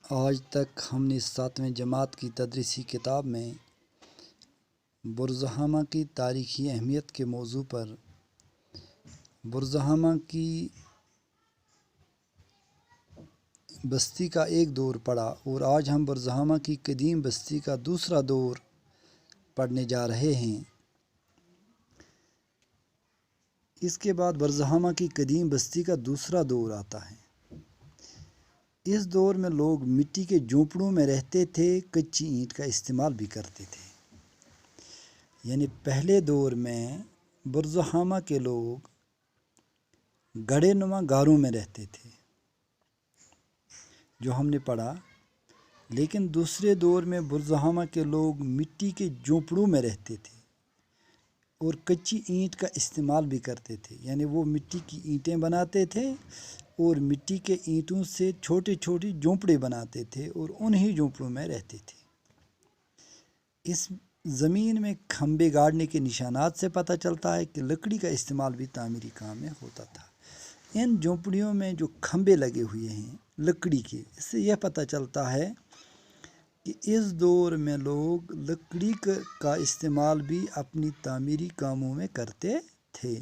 آج تک ہم نے 7ویں جماعت کی تدریسی کتاب میں برزہامہ کی تاریخی اہمیت کے موضوع پر برزہامہ کی بستی کا ایک دور پڑھا اور آج ہم برزہامہ کی قدیم بستی کا دوسرا دور پڑھنے جا رہے ہیں۔ اس کے بعد برزہامہ کی قدیم بستی کا دوسرا دور آتا ہے۔ اس دور میں لوگ مٹی کے جھونپڑوں میں رہتے تھے، کچی اینٹ کا استعمال بھی کرتے تھے۔ یعنی پہلے دور میں برزہامہ کے لوگ گڑھے نما غاروں میں رہتے تھے جو ہم نے پڑھا، لیکن دوسرے دور میں برزہامہ کے لوگ مٹی کے جھونپڑوں میں رہتے تھے اور کچی اینٹ کا استعمال بھی کرتے تھے۔ یعنی وہ مٹی کی اینٹیں بناتے تھے اور مٹی کے اینٹوں سے چھوٹے چھوٹے جھونپڑے بناتے تھے اور انہی جھونپڑوں میں رہتے تھے۔ اس زمین میں کھمبے گاڑنے کے نشانات سے پتہ چلتا ہے کہ لکڑی کا استعمال بھی تعمیری کام میں ہوتا تھا۔ ان جھونپڑیوں میں جو کھمبے لگے ہوئے ہیں لکڑی کے، اس سے یہ پتہ چلتا ہے کہ اس دور میں لوگ لکڑی کا استعمال بھی اپنی تعمیری کاموں میں کرتے تھے،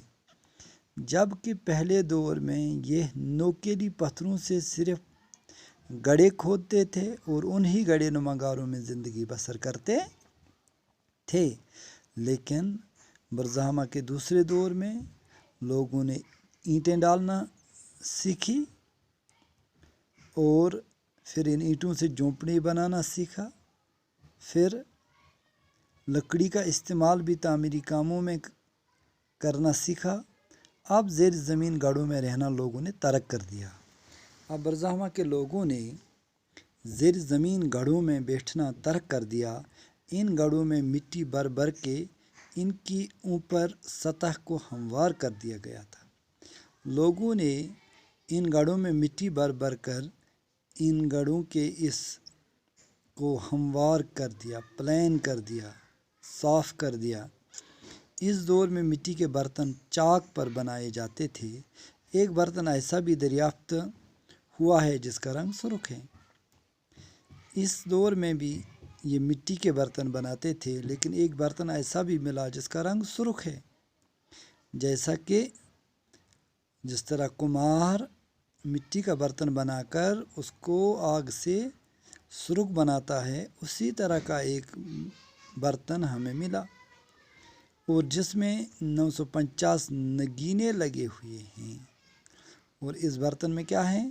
جبکہ پہلے دور میں یہ نوکیلی پتھروں سے صرف گڑھے کھودتے تھے اور انہی گڑھے نما غاروں میں زندگی بسر کرتے تھے۔ لیکن برزہامہ کے دوسرے دور میں لوگوں نے اینٹیں ڈالنا سیکھی اور پھر ان اینٹوں سے جھونپڑی بنانا سیکھا، پھر لکڑی کا استعمال بھی تعمیری کاموں میں کرنا سیکھا۔ اب زیر زمین گڑھوں میں رہنا لوگوں نے ترک کر دیا۔ اب برزہامہ کے لوگوں نے زیر زمین گڑھوں میں بیٹھنا ترک کر دیا۔ ان گڑھوں میں مٹی بھر بھر کے ان کی اوپر سطح کو ہموار کر دیا گیا تھا۔ لوگوں نے ان گڑھوں میں مٹی بھر بھر کر ان گڑھوں کے اس کو ہموار کر دیا، پلین کر دیا، صاف کر دیا۔ اس دور میں مٹی کے برتن چاک پر بنائے جاتے تھے۔ ایک برتن ایسا بھی دریافت ہوا ہے جس کا رنگ سرخ ہے۔ اس دور میں بھی یہ مٹی کے برتن بناتے تھے، لیکن ایک برتن ایسا بھی ملا جس کا رنگ سرخ ہے۔ جیسا کہ جس طرح کمہار مٹی کا برتن بنا کر اس کو آگ سے سرخ بناتا ہے، اسی طرح کا ایک برتن ہمیں ملا اور جس میں 950 نگینے لگے ہوئے ہیں۔ اور اس برتن میں کیا ہے؟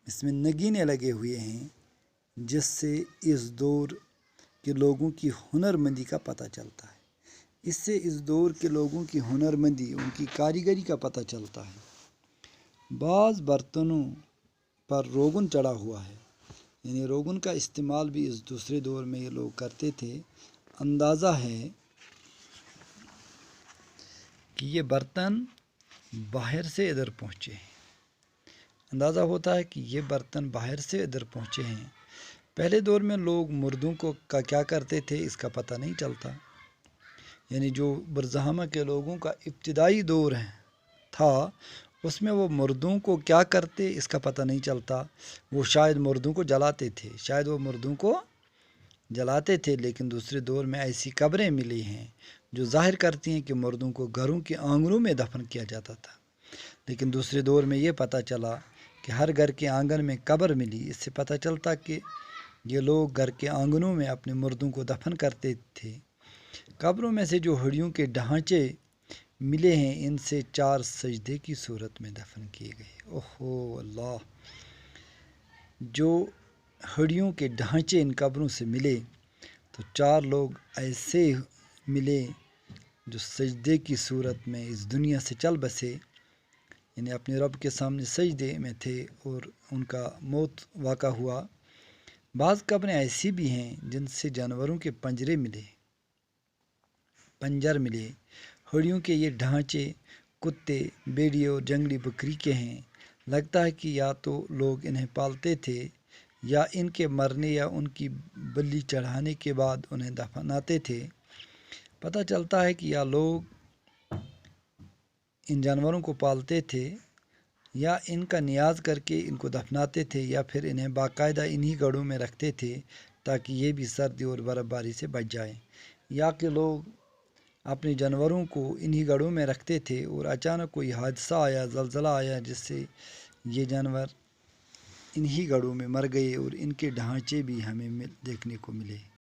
اس میں نگینے لگے ہوئے ہیں، جس سے اس دور کے لوگوں کی ہنرمندی کا پتہ چلتا ہے۔ اس سے اس دور کے لوگوں کی ہنرمندی، ان کی کاریگری کا پتہ چلتا ہے۔ بعض برتنوں پر روغن چڑھا ہوا ہے، یعنی روغن کا استعمال بھی اس دوسرے دور میں یہ لوگ کرتے تھے۔ اندازہ ہے کہ یہ برتن باہر سے ادھر پہنچے ہیں۔ اندازہ ہوتا ہے کہ یہ برتن باہر سے ادھر پہنچے ہیں۔ پہلے دور میں لوگ مردوں کو کیا کرتے تھے اس کا پتہ نہیں چلتا۔ یعنی جو برزہامہ کے لوگوں کا ابتدائی دور تھا، اس میں وہ مردوں کو کیا کرتے اس کا پتہ نہیں چلتا۔ وہ شاید مردوں کو جلاتے تھے، لیکن دوسرے دور میں ایسی قبریں ملی ہیں جو ظاہر کرتی ہیں کہ مردوں کو گھروں کے آنگنوں میں دفن کیا جاتا تھا۔ لیکن دوسرے دور میں یہ پتہ چلا کہ ہر گھر کے آنگن میں قبر ملی۔ اس سے پتہ چلتا کہ یہ لوگ گھر کے آنگنوں میں اپنے مردوں کو دفن کرتے تھے۔ قبروں میں سے جو ہڈیوں کے ڈھانچے ملے ہیں، ان سے 4 سجدے کی صورت میں دفن کیے گئے۔ اوہو اللہ! جو ہڈیوں کے ڈھانچے ان قبروں سے ملے تو 4 لوگ ایسے ملے جو سجدے کی صورت میں اس دنیا سے چل بسے، یعنی اپنے رب کے سامنے سجدے میں تھے اور ان کا موت واقع ہوا۔ بعض قبریں ایسی بھی ہیں جن سے جانوروں کے پنجر ملے۔ ہڈیوں کے یہ ڈھانچے کتے، بھیڑیے اور جنگلی بکری کے ہیں۔ لگتا ہے کہ یا تو لوگ انہیں پالتے تھے یا ان کے مرنے یا ان کی بلی چڑھانے کے بعد انہیں دفناتے تھے۔ پتہ چلتا ہے کہ یا لوگ ان جانوروں کو پالتے تھے یا ان کا نیاز کر کے ان کو دفناتے تھے، یا پھر انہیں باقاعدہ انہی گڑھوں میں رکھتے تھے تاکہ یہ بھی سردی اور برف باری سے بچ جائیں، یا کہ لوگ اپنے جانوروں کو انہی گڑھوں میں رکھتے تھے اور اچانک کوئی حادثہ آیا، زلزلہ آیا، جس سے یہ جانور انہی گڑھوں میں مر گئے اور ان کے ڈھانچے بھی ہمیں دیکھنے کو ملے۔